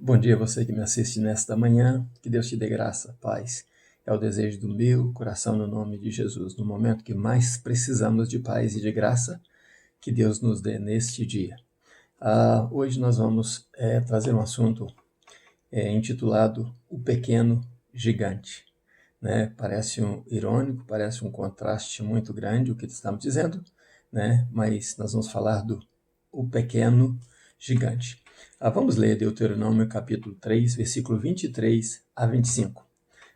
Bom dia a você que me assiste nesta manhã, que Deus te dê graça, paz. É o desejo do meu coração no nome de Jesus. No momento que mais precisamos de paz e de graça, que Deus nos dê neste dia. Hoje nós vamos trazer um assunto intitulado O Pequeno Gigante. Né? Parece irônico, parece um contraste muito grande o que estamos dizendo, né? Mas nós vamos falar do O Pequeno Gigante. Vamos ler Deuteronômio capítulo 3, versículo 23 a 25.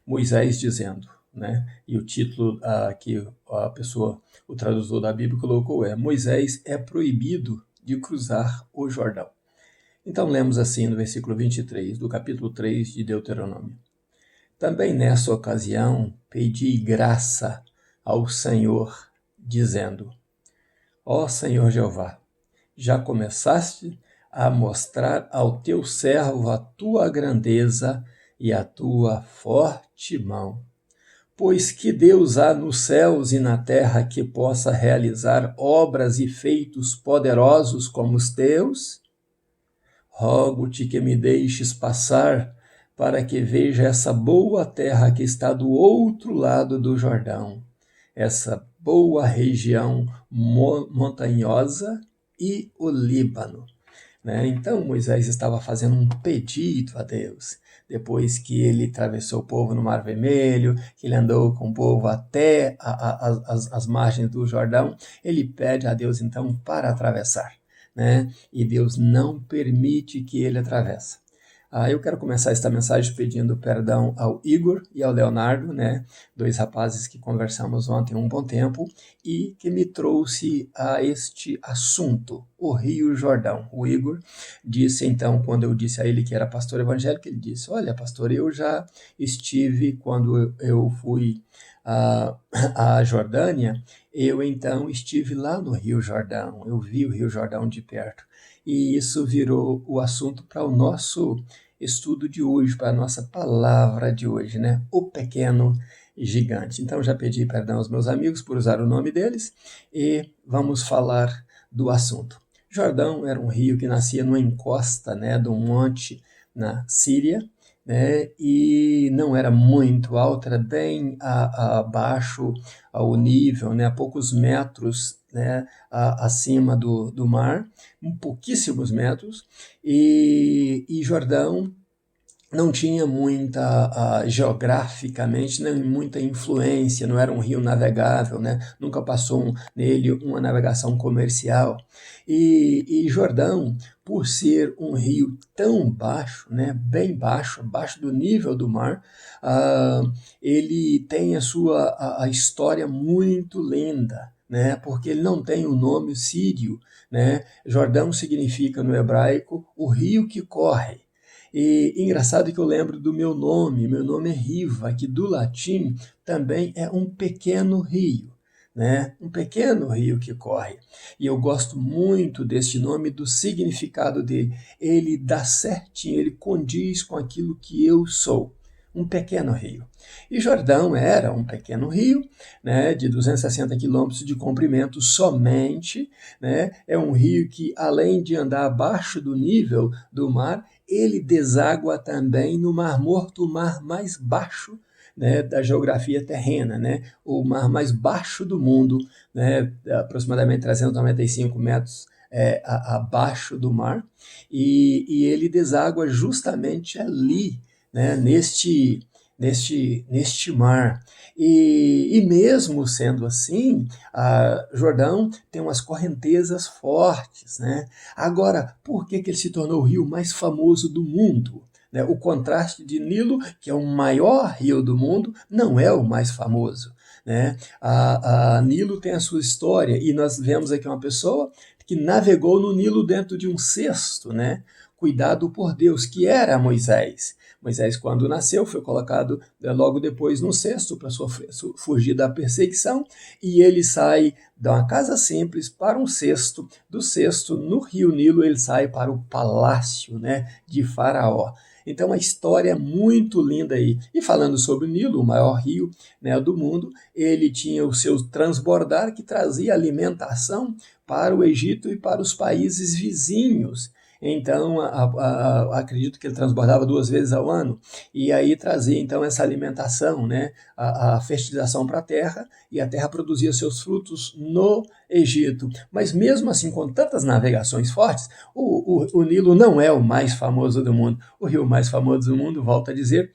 Moisés dizendo, né? E o título que a pessoa, o tradutor da Bíblia colocou Moisés é proibido de cruzar o Jordão. Então lemos assim no versículo 23 do capítulo 3 de Deuteronômio. Também nessa ocasião pedi graça ao Senhor, dizendo: Ó Senhor Jeová, já começaste a mostrar ao teu servo a tua grandeza e a tua forte mão. Pois que Deus há nos céus e na terra que possa realizar obras e feitos poderosos como os teus? Rogo-te que me deixes passar, para que veja essa boa terra que está do outro lado do Jordão, essa boa região montanhosa e o Líbano. Né? Então Moisés estava fazendo um pedido a Deus, depois que ele atravessou o povo no Mar Vermelho, que ele andou com o povo até as margens do Jordão, ele pede a Deus então para atravessar. Né? E Deus não permite que ele atravesse. Eu quero começar esta mensagem pedindo perdão ao Igor e ao Leonardo, né? Dois rapazes que conversamos ontem um bom tempo e que me trouxe a este assunto, o Rio Jordão. O Igor disse então, quando eu disse a ele que era pastor evangélico, ele disse: olha, pastor, eu já estive quando eu fui à Jordânia, eu então estive lá no Rio Jordão, eu vi o Rio Jordão de perto. E isso virou o assunto para o nosso estudo de hoje, para a nossa palavra de hoje, né? O pequeno gigante. Então já pedi perdão aos meus amigos por usar o nome deles e vamos falar do assunto. Jordão era um rio que nascia numa encosta, né, de um monte na Síria, né, e não era muito alto, era bem abaixo ao nível, né, a poucos metros, né, acima do mar, pouquíssimos metros, e Jordão não tinha muita, geograficamente, nem muita influência, não era um rio navegável, né? Nunca passou nele uma navegação comercial. E Jordão, por ser um rio tão baixo, né? Bem baixo, abaixo do nível do mar, ele tem a história muito linda. Né, porque ele não tem o nome sírio, né? Jordão significa no hebraico o rio que corre. E engraçado que eu lembro do meu nome é Riva, que do latim também é um pequeno rio, né? Um pequeno rio que corre. E eu gosto muito deste nome, do significado dele. Ele dá certinho, ele condiz com aquilo que eu sou. Um pequeno rio. E Jordão era um pequeno rio, né, de 260 quilômetros de comprimento somente, né, é um rio que, além de andar abaixo do nível do mar, ele deságua também no Mar Morto, o mar mais baixo, né, da geografia terrena, né, o mar mais baixo do mundo, né, aproximadamente 395 metros abaixo do mar, e ele deságua justamente ali, né, neste mar. E mesmo sendo assim, Jordão tem umas correntezas fortes, né? Agora, por que ele se tornou o rio mais famoso do mundo? Né? O contraste de Nilo, que é o maior rio do mundo, não é o mais famoso. Né? A Nilo tem a sua história, e nós vemos aqui uma pessoa que navegou no Nilo dentro de um cesto, né? Cuidado por Deus, que era Moisés. Moisés, quando nasceu, foi colocado logo depois no cesto para fugir da perseguição, e ele sai de uma casa simples para um cesto, do cesto no rio Nilo ele sai para o palácio, né, de Faraó. Então a história é muito linda aí. E falando sobre o Nilo, o maior rio, né, do mundo, ele tinha o seu transbordar que trazia alimentação para o Egito e para os países vizinhos. então acredito que ele transbordava 2 vezes ao ano, e aí trazia então essa alimentação, né, a fertilização para a terra, e a terra produzia seus frutos no Egito. Mas mesmo assim, com tantas navegações fortes, o Nilo não é o mais famoso do mundo. O rio mais famoso do mundo, volto a dizer,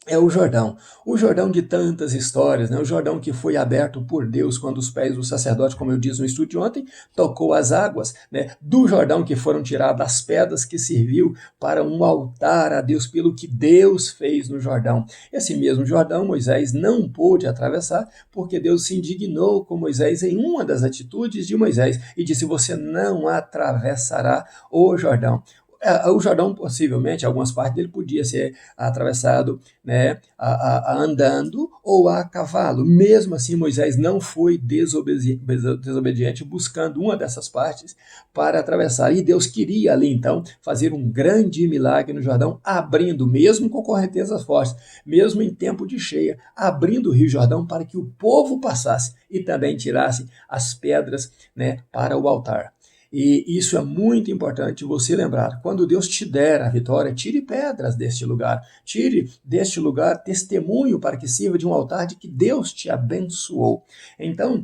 é o Jordão. O Jordão de tantas histórias, né? O Jordão que foi aberto por Deus quando os pés do sacerdote, como eu disse no estudo de ontem, tocou as águas, né? Do Jordão que foram tiradas as pedras que serviu para um altar a Deus pelo que Deus fez no Jordão. Esse mesmo Jordão, Moisés não pôde atravessar porque Deus se indignou com Moisés em uma das atitudes de Moisés e disse: você não atravessará o Jordão. O Jordão, possivelmente, algumas partes dele podia ser atravessado, né, andando ou a cavalo. Mesmo assim, Moisés não foi desobediente buscando uma dessas partes para atravessar. E Deus queria ali, então, fazer um grande milagre no Jordão, abrindo, mesmo com correntezas fortes, mesmo em tempo de cheia, abrindo o Rio Jordão para que o povo passasse e também tirasse as pedras, né, para o altar. E isso é muito importante você lembrar. Quando Deus te der a vitória, tire pedras deste lugar. Tire deste lugar testemunho para que sirva de um altar de que Deus te abençoou. Então,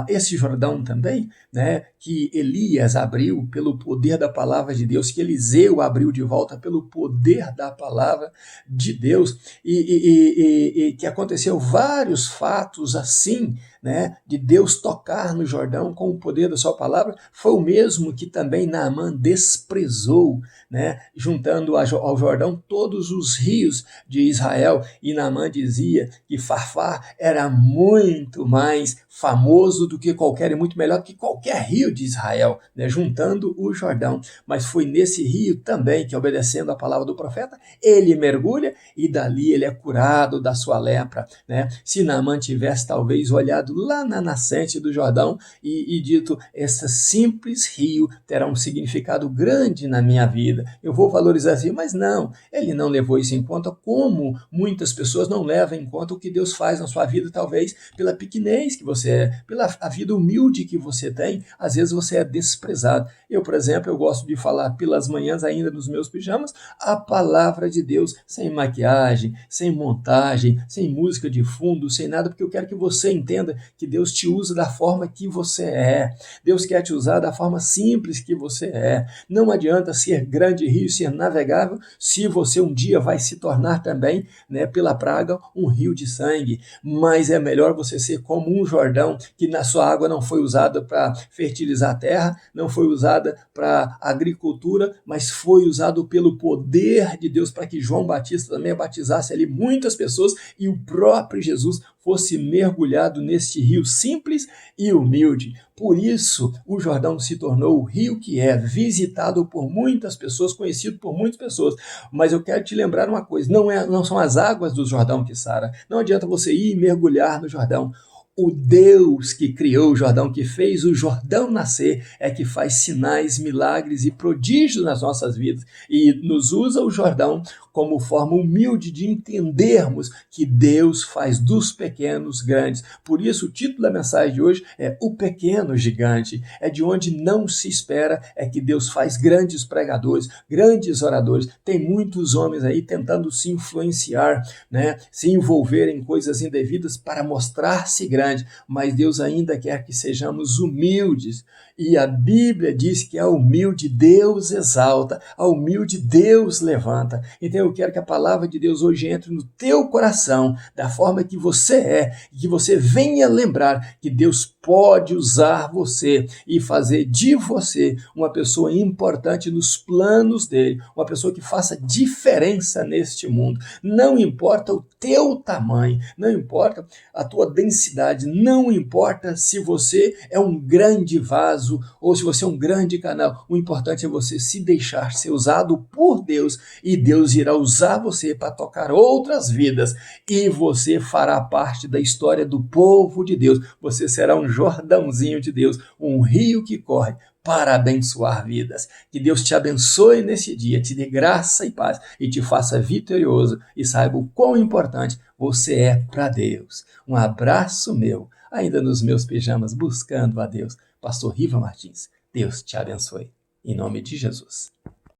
esse Jordão também, né, que Elias abriu pelo poder da palavra de Deus, que Eliseu abriu de volta pelo poder da palavra de Deus, e que aconteceu vários fatos assim, né, de Deus tocar no Jordão com o poder da sua palavra, foi o mesmo que também Naamã desprezou, né, juntando ao Jordão todos os rios de Israel, e Naamã dizia que Farfar era muito mais famoso do que qualquer, e muito melhor que qualquer rio de Israel, né, juntando o Jordão. Mas foi nesse rio também que, obedecendo a palavra do profeta, ele mergulha e dali ele é curado da sua lepra, né? Se Naamã tivesse talvez olhado lá na nascente do Jordão e dito: esse simples rio terá um significado grande na minha vida, eu vou valorizar assim, mas não, ele não levou isso em conta, como muitas pessoas não levam em conta o que Deus faz na sua vida, talvez pela pequenez que você é, pela a vida humilde que você tem, às vezes você é desprezado. Eu, por exemplo, eu gosto de falar pelas manhãs ainda nos meus pijamas a palavra de Deus, sem maquiagem, sem montagem, sem música de fundo, sem nada, porque eu quero que você entenda que Deus te usa da forma que você é. Deus quer te usar da forma simples que você é. Não adianta ser grande rio, ser navegável, se você um dia vai se tornar também, né, pela praga, um rio de sangue. Mas é melhor você ser como um Jordão, que na sua água não foi usada para fertilizar a terra, não foi usada para agricultura, mas foi usado pelo poder de Deus para que João Batista também batizasse ali muitas pessoas e o próprio Jesus fosse mergulhado neste rio simples e humilde. Por isso, o Jordão se tornou o rio que é visitado por muitas pessoas, conhecido por muitas pessoas. Mas eu quero te lembrar uma coisa, não são as águas do Jordão que saram. Não adianta você ir mergulhar no Jordão. O Deus que criou o Jordão, que fez o Jordão nascer, é que faz sinais, milagres e prodígios nas nossas vidas e nos usa o Jordão como forma humilde de entendermos que Deus faz dos pequenos grandes. Por isso, o título da mensagem de hoje é O Pequeno Gigante. É de onde não se espera, é que Deus faz grandes pregadores, grandes oradores. Tem muitos homens aí tentando se influenciar, né, se envolver em coisas indevidas para mostrar-se grande, mas Deus ainda quer que sejamos humildes. E a Bíblia diz que a humilde Deus exalta, a humilde Deus levanta. Então eu quero que a palavra de Deus hoje entre no teu coração, da forma que você é, e que você venha lembrar que Deus pode usar você e fazer de você uma pessoa importante nos planos dele, uma pessoa que faça diferença neste mundo. Não importa o teu tamanho, não importa a tua densidade, não importa se você é um grande vaso ou se você é um grande canal, o importante é você se deixar ser usado por Deus e Deus irá usar você para tocar outras vidas e você fará parte da história do povo de Deus. Você será um Jordãozinho de Deus, um rio que corre para abençoar vidas. Que Deus te abençoe nesse dia, te dê graça e paz e te faça vitorioso e saiba o quão importante você é para Deus. Um abraço meu, ainda nos meus pijamas, buscando a Deus. Pastor Riva Martins, Deus te abençoe. em nome de Jesus.